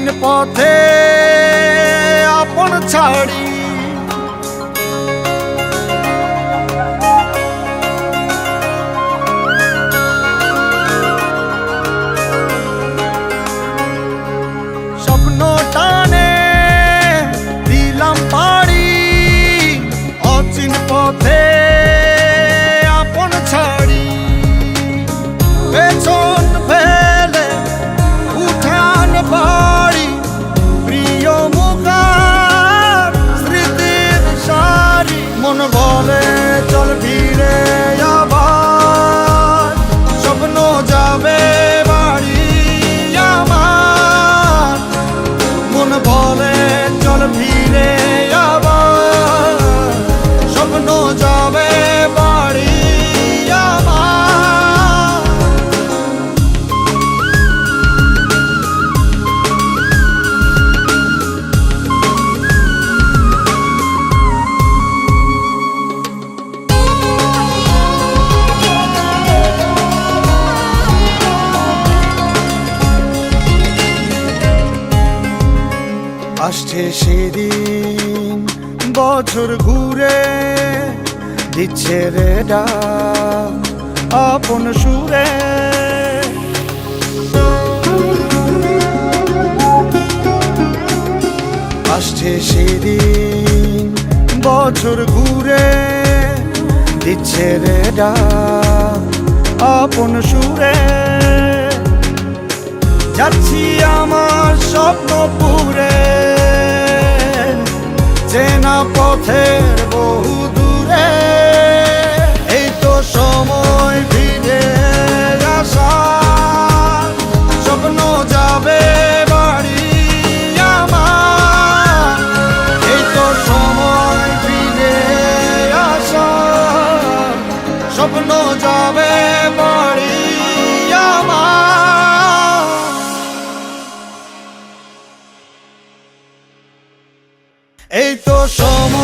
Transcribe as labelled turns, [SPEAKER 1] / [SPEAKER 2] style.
[SPEAKER 1] অচিন পথে আপন ছাড়ি স্বপ্ন টানে দিলাম পাড়ি অচিন পথে আপন ছাড়ি পেছন ফেলে উঠান বাড়ি প্রিয় মুখার স্মৃতির সারি মন বলে চল ফিরে আবার স্বপ্ন যাবে বাড়ি আমার মন বলে চল ফিরে আবার স্বপ্ন যাবে বাড়ি আমার আসছে সেদিন বছর ঘুরে দিচ্ছে রে ডাক আপন সুরে আসছে সেদিন বছর ঘুরে দিচ্ছে রে ডাক আপন সুরে যাচ্ছি আমার স্বপ্ন পুরে চেনা পথের বহু দূরে এই তো সময় ফিরে আসার স্বপ্ন যাবে বাড়ি আমার এই তো সময় ফিরে আসার স্বপ্ন যাবে বাড়ি আমার এই তো সময়